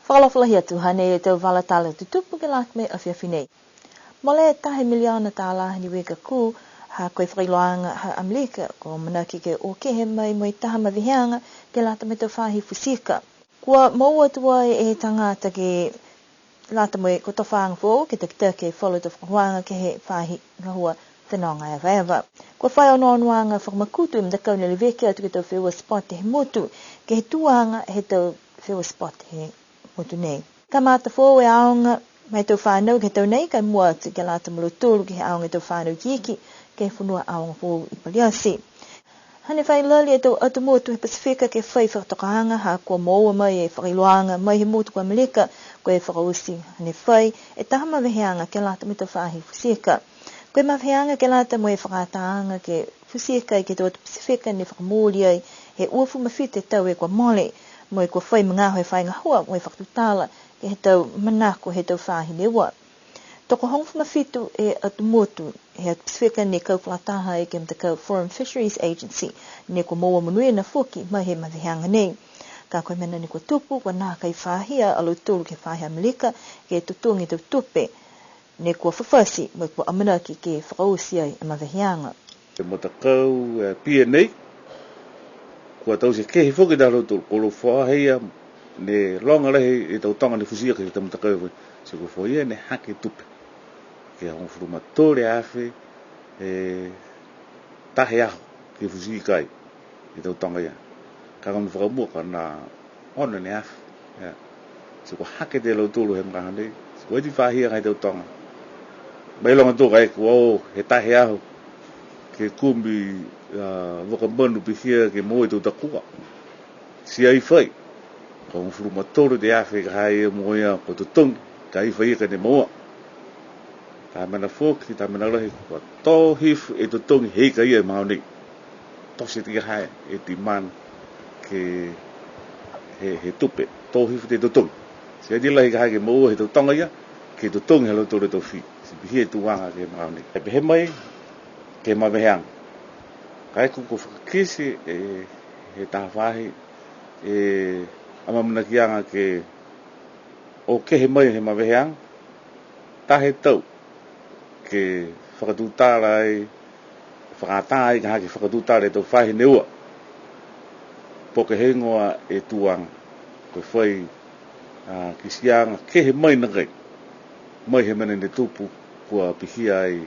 Whakalawhalahi atu hane e tau wala tala tutupu ke lak me awhia whinei. Mole tahe miliona tala niwe ka ku ha koe whailoanga ha Amerika ko manaki ke o kehe mai moi taha mawiheanga ke lata me tau whahi fusika. Kua maua tua e tangata ke lata moe ko tawhaanga fo ke te ke whalo te whakahuanga ke he whahi ngahua whenonga e whaewa. Kua whai o noanuanga whakamakutu im dakau nili weke atu ke tau whewa spot he motu ke he tuanga he tau whewa spot he motu nei. Ka mata fo e aonga mai tau whanau ke tau nei kai mua atu ke lata mulu tolu ke he aonga tau whanau kiki ke he whanua aonga fo i paliasi. Hane whai lali e tau atu motu he Pasifika ke whai whakatokahanga ha kua moua mai e whakailoanga mai he motu kua Malika koe e whakausi hane whai e taha maweheanga ke lata me tau whahi Fusika. Koe maweheanga ke lata mo e whakataanga ke Fusika i ke tau atu Pasifika ne whakamuli ai he uafu mawhite tau e kua mole mo e kua whai mangaho e whai ngahua mo e whakatutala ke he tau manako he tau whahi lewa. Toko hongfu mawhitu e atu motu he atu Pasifika ne kau whakataha e ke mtakau Foreign Fisheries Agency ne kua moua Niuean na fuki mai he maweheanga nei. Ka koe mena ni kua tupu kua nā kai whahia alo tūru ke whahi Amerika ke tutungi tau tupe ne kua whawhasi mo kua amanaki ke whakausi ai a maweheanga. Te matakau PNA kua tau se kehi whuki daro tūru kolo whahia ne longa lehi e tau tonga ni fusia ke te matakau se kua whahia ne hake tupe ke hong furuma tōre awhi tahe aho ke fusia kai e tau tonga ia. Ka kama whakamua ka nā ona ne awhi. Se kua hake te lau tūru he mga hanei se kua iti whahia kai tau tonga. Mai longa tō kai kua o he tahe aho ke kumbi wakamanu pihia ke moe tau takua. Si ai whai. Ka hong furuma tōre te awhi ka hai e moea ko tutungi ka ai whai ka ne moa. Tā mana whoki, tā mana rahi, kua tō hifu e tutungi hei ka ia mau nei. Tose tika hai e ti man ke he tupe, tō hifu te tutungi. Se adi lahi ka hai ke maua he tau tonga ia, ke tutungi halo tōre tau whi. Se pihi e tuanga ke mau nei. E pehe mai, ke maweheanga. Kai kuko whakakisi he taha whahi, amamunakianga ke o kehe mai he maweheanga, tahe tau. Ke whakatūtara ai, whakatā ai ka hake whakatūtara e tau whahi neua. Poke hengoa e tuanga, koe whai ki sianga, kehe mai nangai. Mai he mene ne tupu, kua pihia ai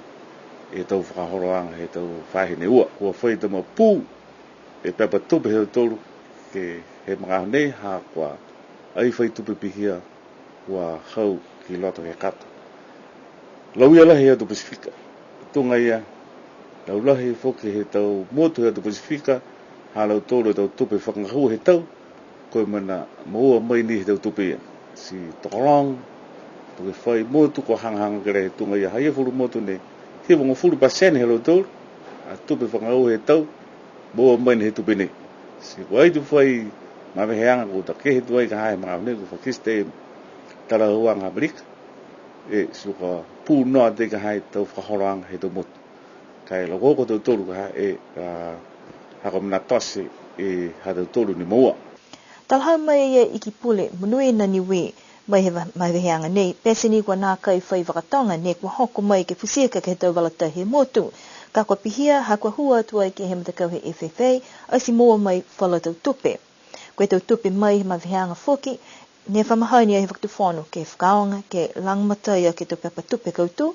e tau whakahoroanga he tau whahi neua. Kua whai tama pū, e pepa tupe he tolu, ke he mga nei ha kua ai whai tupe pihia, kua hau ki loto he kata. Lau ia lahi atu Pasifika, tunga ia, lau lahi whoki he tau motu he atu Pasifika, ha lau tōru tau tupe whakangahua he tau, koe mana maua mai ni he tau tupe ia. Si tokorong, tuke whai motu ko hangahanga kere he tunga ia, haia furu motu ne, he wanga furu pasene he lau tōru, a tupe whakangahua he tau, maua mai ni he tupe ne. Si wai tu whai maweheanga ko ta kehe tuai ka hae mga ne, ko whakiste tara huanga Amerika, e suka pū noa te ka hai tau whakahoroanga he tau motu. Kai la koko tau tolu ka hai haka mna tose e ha tau tolu ni maua. Talhau mai e iki pule, Niuean na niwe mai he maweheanga nei, peseni kua nā kai whai wakatonga ne kua hoko mai ke Fusika ke he tau walata he motu. Ka kua pihia, ha kua hua atua i ke he matakau he FFA, asi moa mai whala tau tupe. Koe tau tupe mai he maweheanga whoki, ne whamahani ai he whakatuwhono ke whakaonga, ke langmatai ke tau pepa tupe koutu,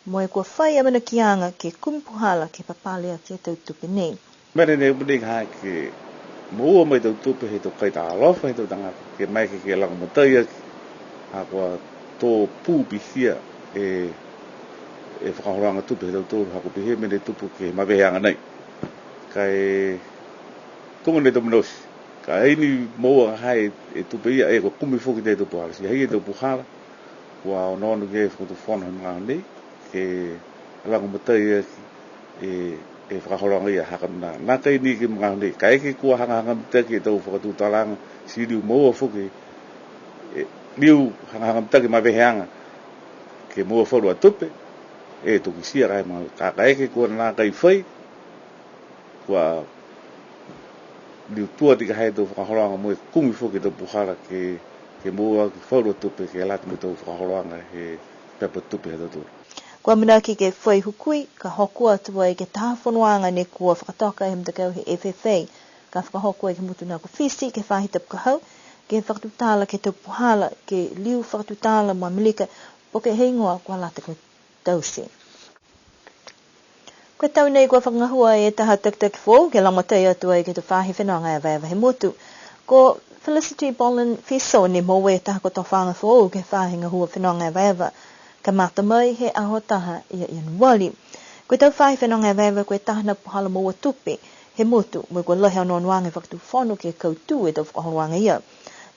mo e kua whai amana kianga ke kumpuhala ke papalea ke tau tupe nei. Mene ne upuni ka hai ke maua mai tau tupe he tau kaita alofa he tau tangata, ke mai ke langmatai ha kua tō pū pihia e whakahoranga tupe he tau tōru, ha kua pihia mene tupu ke maweheanga nei. Kai tunga ne tau manosi. Ka aini maua hai e tupe ia e kua kumi whuki te tupu hala. Si hei e tupu hala, kua o nonu ke whakatu whono he mga nei, ke lango matai e whakahoranga ia haka mna. Nā kai ni ke mga nei, ka eke kua hanga mtaki e tau whakatu talanga, si riu maua whuki, riu hanga mtaki maweheanga, ke maua wharu a tupe, e tuki sia rai mga. Ka eke kua nā kai whai, kua liu tua tika hai tau whakahoranga mo e kumi whuki tau puhara ke ke mua whauru tupe ke lati mo tau whakaholoanga he pepa tupe he tatu. Kua mana ki ke whai hukui, ka hokua atua i ke tāwhanuanga ne kua whakatoka he mtakau he FFA, ka whakahokua i ke mutu nā ko whisi, ke whahita pukahau, ke whakatutala ke tau puhala, ke liu whakatutala mua milika, po ke heingoa kua lata ko tausi. Kua tau nei kua whakangahua e taha tak fō, ke langatai atua i ke te whahi whenanga e vaiva he motu. Ko Felicity Bolin Fiso ne moe taha ko tau whanga fō, ke whahi ngahua whenanga e vaiva, ka mata mai he ahotaha ia Niuean. Koe tau whai whenonga e vaiva koe tahana puhala maua tupe, he motu, mo koe lohe anoa nuanga whakatu whono ke kautu e tau whakahoruanga ia.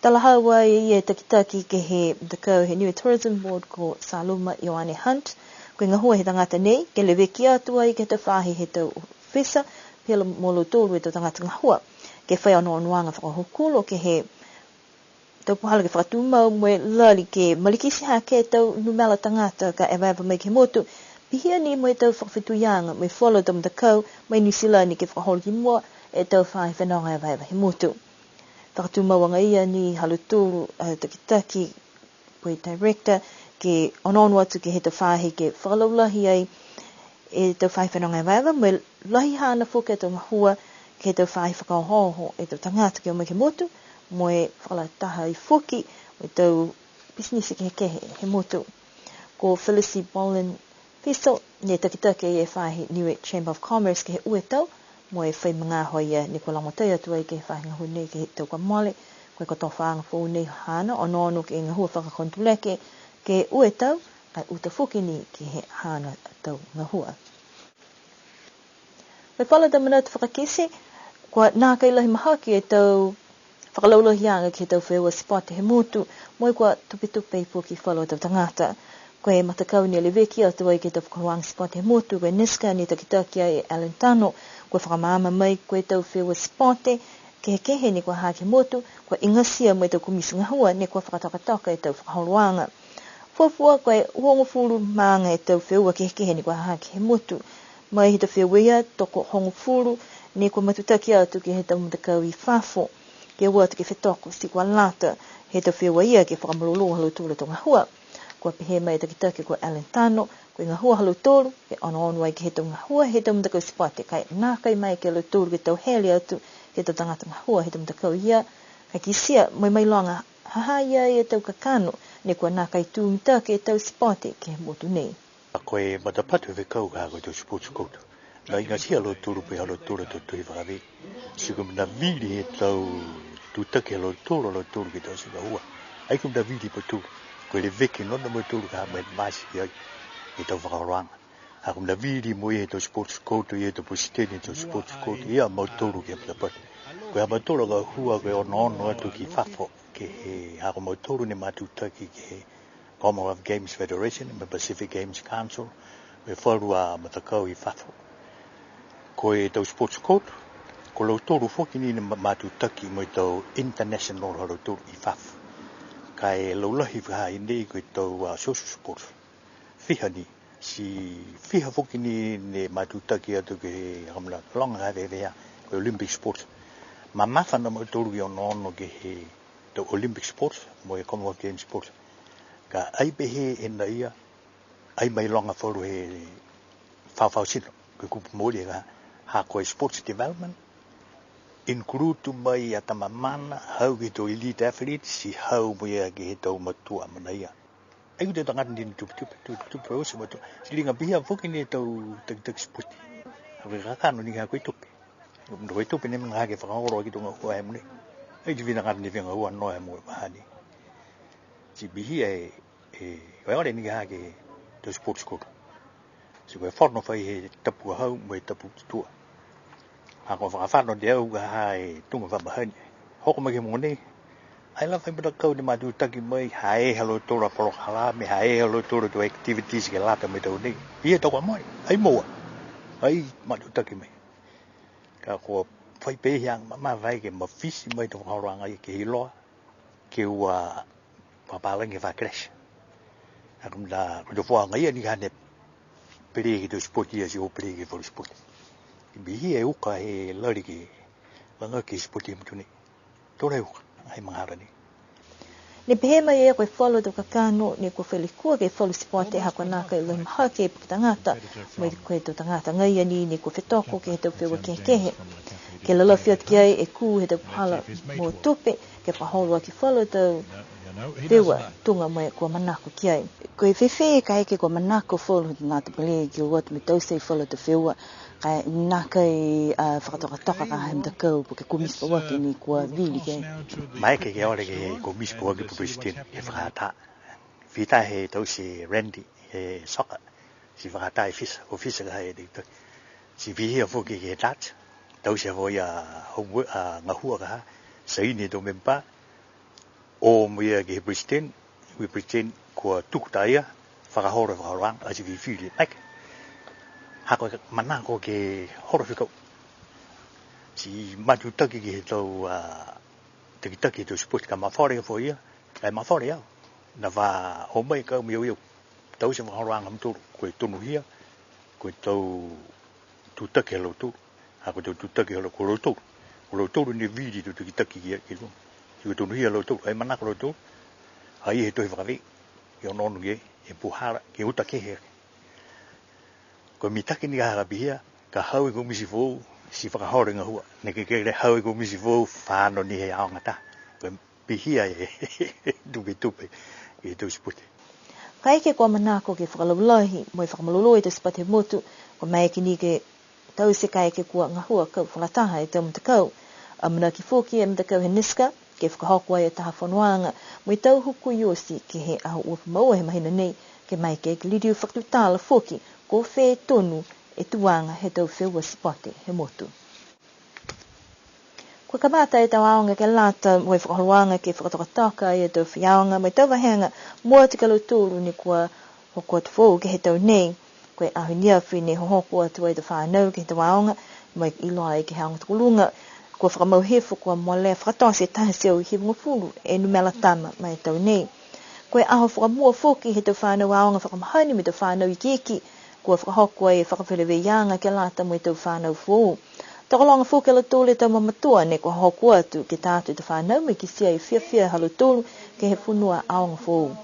Tala haua i e takitaki ke he mtakau he Niuean Tourism Board ko Saluma Ioane Hunt, koe ngahua he tangata nei, ke leweki atua i ke tau whahi he tau whisa, pela molo tōru e tau tangata ngahua, ke whai anoa nuanga whakahokulo ke he tau puhala ke whakatumau mwe lali ke malikisi ha ke tau numela tangata ka e vaiva mai ke motu. Pihia ni mwe tau whakawhituyanga mwe wholo tau mtakau mai nisila ni ke whakaholo ki mua e tau whahi whenonga e vaiva he motu. Whakatumau anga ia ni haluturu takitaki koe director ke ononu atu ke he tau whahi ke whakalaulahi ai e tau whahi whenonga e vaiva mwe lahi hana fuka e tau mahua ke tau whahi whakahoho e tau tangata ke o mai ke motu moe whakalataha i fuki, moe tau business ke he motu. Ko Felicity Bolin Fiso, ne takitake e whahi Niuean Chamber of Commerce ke he ue tau, moe whai mga hoia ne ko langotai atua i ke whahi ngahu nei ke he tau ka mole, koe ko tau whaanga fōu nei hana, ono ke ngahua whakakontuleke ke ue tau, kai uta fuki ni ke he hana tau ngahua. Koe whala ta manatu whakakese, kua nā kai lahi mahaki e tau whakalaulahianga ki tau wheua spot he motu, moe kua tupe i puki whalo tau tangata. Koe matakau ni aleweki atua i ki tau whakaruang spot he motu, koe niska ni takitakia e Alentano, koe whakamama mai koe tau wheua spot ke he kehe ni kua hake motu, koe ingasia mai tau kumisu ngahua, ni kua whakatokatoka e tau whakahoruanga. Fuafua koe hongo furu maanga e tau wheua ke he kehe ni kua hake he motu, mai he tau whewea toko hongo furu, ni kua matutaki atu ki he tau matakau i whafo. Ke ua te ke whetoko si kua lata he tau whewa ia ke whakamululu halu tūla tō ngahua. Kua pehe mai te kitake kua Alentano, koe ngahua halu tōru, ke ono ai ke he tau ngahua, he tau mtakau spate, kai nā kai mai ke halu tōru ke tau heli atu, ke tau tangata ngahua, he tau mtakau ia, kai ki sia, mai longa, haha ia e tau kakano, ne kua nā kai tūmita ke tau spate, ke he motu nei. Koe matapatu e whekau ka koe tau sports code. Nā inga si halu tōru pe halu tōru tau tui whakawe. Sikum na vili he tau tutake halu tōru ke tau sika hua. Aikum na vili pa tūru. Koe le veke nona mo tōru ka hama e masi ki ai. He tau whakaranga. Akum na vili mo he tau sports code, he tau positeni tau sports code. Ia mau tōru ke matapatu. Koe hama tōru ka hua koe ono atu ki whafo. Ke he hako mau tōru ne matutaki ke he Commonwealth Games Federation, me Pacific Games Council. Me wharua matakau i whafo. Koe tau sports code, ko lau tōru whoki ni matutaki mo tau international haro tōru i whafu. Kai lau lahi wha i nei koe tau social sports. Whiha ni, si whiha whoki ni ne matutaki atu ke he hamla longa hawe wea, koe Olympic sports. Ma mawhana mo tōru i ono ke he tau Olympic sports, mo e Commonwealth Games sports. Ka aipehe e na ia, ai mai longa wharu he whawhau sino, koe kupu mōri e ka ha koe sports development, include mai a tamamana, hau ki tō elite athletes, si hau mai a ki he tau matua mana ia. Ai kute tangata ni tupe osi matua. Si linga pihia whoki ni tau tak sporti. Hau kakano ni ka koe tupe. Koe tupe ni mga hake whakangoro ki tunga hua e mune. Ai ti vina kata ni vinga hua noa e mua mahani. Si pihia koe ore ni ka hake tau sports code. Si koe wharno whai he tapu hau, mo e tapu tua. Ako whakawhano te au ka hae tunga whamahani. Hoko mai ke mōne. Ai la whai kau ni matutaki mai hae halo tōra porokala, me hae halo tōra tu activities ke lata me tau nei. Ia tau mai, ai moa. Ai matutaki mai. Ka kua whai pehiang ma vai ke mawhisi mai tau whauranga i ke hiloa. Ke ua papalangi whakresh. Ako mda kuto whaanga ia ni ka ne peregi tu spoti ia si o peregi for spoti. Bihi e uka he lari ki langa ki spoti mtuni. Tōrei uka, ai mahara ni. Ne pehema e koe whalo to kakano, ne koe whelikua ke whalu sipoate hako naka i lai maha ke tangata, mai koe to tangata ngai ani, ne koe whetoko ke he tau whiwa kehe. Ke lala whiat ki ai e kū he tau pahala mō tupe, ke paholo ki whalo tau whiwa tunga mai kua manako ki ai. Koe whewhe ka eke kua manako whalo ngā te pale ki o watu me tau sei whalo te whiwa, ka naka i whakatoka ka haim takau po ke kumis pawaki ni kua vili ke. Mai ke ore ke kumis pawaki po Christine e whakata. Whita he tau si Randy e soka. Si whakata e fisa ka he dikta. Si vihi a whoki ke tat. Tau si a hoi a ngahua ka ha. Sa ini to mempa. O mwia ke Christine. We pretend kua tukutaia. Whakahora whakarang. Asi vi whiri. Like. Hako manako ke horowhikau. Si matutaki ke he tau taki tau sport ka mawhore fo ia. Kai mawhore au. Na wha homai kau miau iau. Tau se whakaranga mtoro. Koe tonu hia. Koe tau tutaki halo toro. Hako tau tutaki halo ko rotoru. Ko rotoru ne vidi tu taki ki luo. Koe tonu hia halo toro. Ai manako rotoru. Ai he tohi whakawe. Ke ononu ke. E puhara. Ke uta ke he. Ko mitaki ni ka bihia ka hau ko misi fo si whakahore ngā hua. Ne ke hau ko misi fo whāno ni he ao ngata. Ko bihia e tupe e tau sipute. Ka eke kua manako ke whakalaulahi mo i whakamalolo e tau sipate motu ko mai ki ni ke tau se ka eke kua ngā hua kau whalataha e tau mtakau. A mana ki fōki e mtakau he niska ke whakahokua e taha whanuanga mo i tau huku yosi ke he aho uapu maua he mahina nei ke mai ke lidiu whakatutala fōki ko whē tonu e tuanga he tau whiwa sipate he motu. Ko kamata e tau aonga ke lata mo e whakahoanga ke whakatokataka e tau whiaonga mo i tau wahenga mua te kaluturu ni kua hoko atu whou ke he tau nei koe ahunia whine hohoko atu e tau whanau ke he tau aonga mo i iloa e ke haonga tukulunga kua whakamauhefo kua moale whakatose e taha seo i hivunga fulu e numela tama mai tau nei. Koe aho whakamua whoki he tau whanau aonga whakamahani me tau whanau i keki kua whakahokua e whakawhilewe ianga ke lata mo i tau whanau fōu. Takolonga fōke la tōle tau mamatua ne kua hokua atu ke tātu tau whanau me ki sia i whiawhia halo tōlu ke he whunua aonga fōu.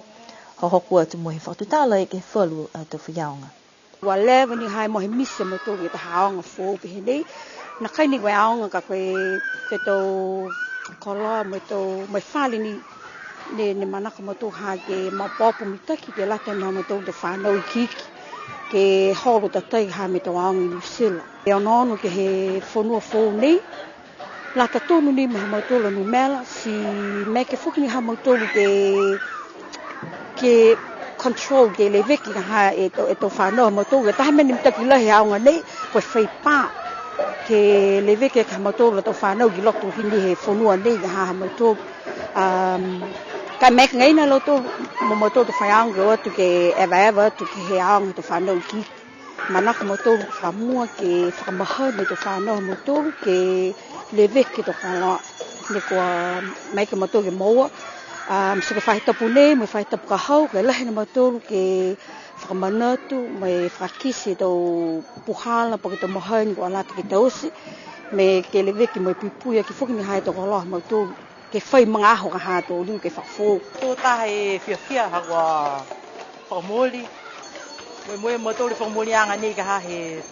Hokua atu mo he whakatutala e ke he whalu a tau whiaonga. Wa lewa ni hai mo he misa mo tōlu e ta haonga fōu pe he nei. Na kai ni koe aonga ka koe te tau koloa mo tau mai whali ni ne manaka mo tō ha ke mapopo mitaki ke lata na mo tō te whanau i kiki. Ke horo tatai ha me tau aonga i Nusila. E anono ke he whanua fōu nei. Lata tōnu ni me ha mautolo no mela. Si me ke whuki ni ha mautolo ke control ke le veki ka ha e tau whanau ha mautolo. E taha meni mitaki lahi aonga nei. Koe whai pā. Ke le veki ka ha mautolo tau whanau ki loto hini he whanua nei ka ha mautolo. Kai meka ngai na loto mo moto to whaianga o atu ke ewa atu ke he aonga to whanau ki. Manaka moto whamua ke whakamahane to whanau moto ke le veke to whanau. Ne kua maika moto ke moa. Msika whaitapu nei, me whaitapu ka hau, ke lahi na moto ke whakamanatu, me whakisi to puhala pa ke to mahane kua lata ke tausi. Me ke le veke me pipuia ki whuki ni hai to koloha moto. Ke whai mga aho ka hato o ke whakfō. Tō taha e whiawhia hawa whakamoli. Moe tōre whakamoli anga nei ka ha he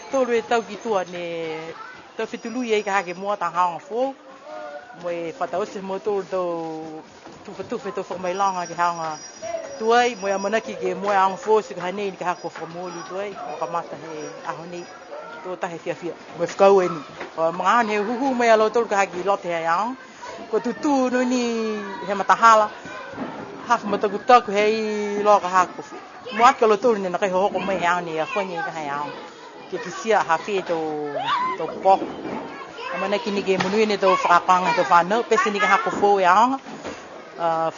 tōre tau ki tua ne tau whitului e ka ha ke mua ta haonga whō. Moe whataose mo tōre tau tuwhatuwhe tau whakamailanga ke haonga tuai. Moe amanaki ke moe aonga whō si ka ha nei ka ha kua whakamoli tuai. O ka mata he aho nei. Tō taha e whiawhia. Moe whakau e ni. Mga ane he huhu mei alo tōre ka ha ki lote hei aonga. Ko tutu no ni he matahala hafu matakutaku hei loka haku mo ake lo tōru na kai hoko mai hea ni a whanyi ka hei ao ke kisia ha whi tō pok amana ki ni ke munui ne tō whakakanga tō whanau pese ni ka haku fōu e aonga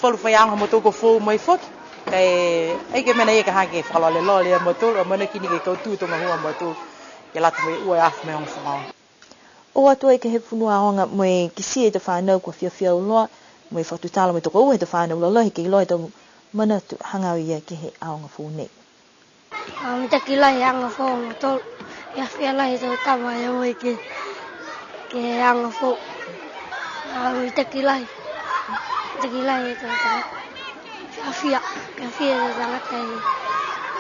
whalu whai aonga mo tōko fōu mai whoki kai eike mena e ka hake whalole lole mo tōru amana ki ni ke kautu tō mahua mo tōru ke lata me ua e afu me onga whanau. O atu e ke he whunua aonga mo e kisi e te whanau kua whiawhia uloa, mo e whatutala mo e toko ue te whanau lolohi ke iloa e tau manatu hangau ia ke he aonga whū nei. Mita ki lahi anga whō mo tō, whiawhia lahi tau tama e ue ke he anga whō. Mita ki lahi Tequila itu Afia itu sangat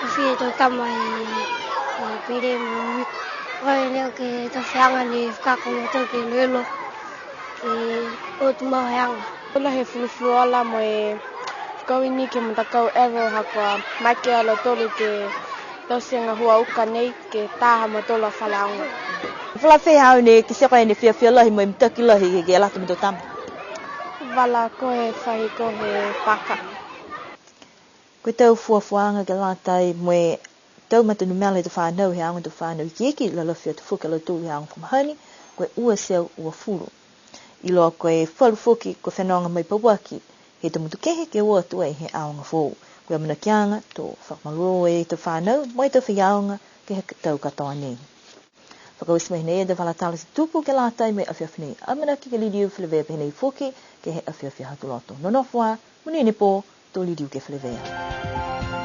Afia itu tamai pede mu oi leo ke to fianga ni ka ko to ke lelo ke o tu ma hang la he flu ala mo e ko ini ke mta ka ero hakwa make ala tolu ke to senga hua uka nei ke taha mo tola falanga Fala fe hau ne ki se ko ni fia la mo Tequila ke la tu to tam Vala ko he whahi ko he paka. Ko tau fuafuanga ke la tai moe tau matunu mele te whanau he anga te whanau ki la lawhia te whuka la tū he anga whamahani koe ua seu ua furu. I loa koe whalu whuki ko whanonga mai pawaki he te mutu kehe ke ua tu he aonga fōu. Koe amana kianga tō whakmaloro e te whanau mai te whiaonga ke he tau katoa nei. Whakawisi nei e te walatala se tupu ke la tai me awhiawhinei amana ki ke lidiu whilewea pehenei whuki ke he awhiawhia hatu loto. Nonofua, muni nipo, tō lidiu ke whilewea.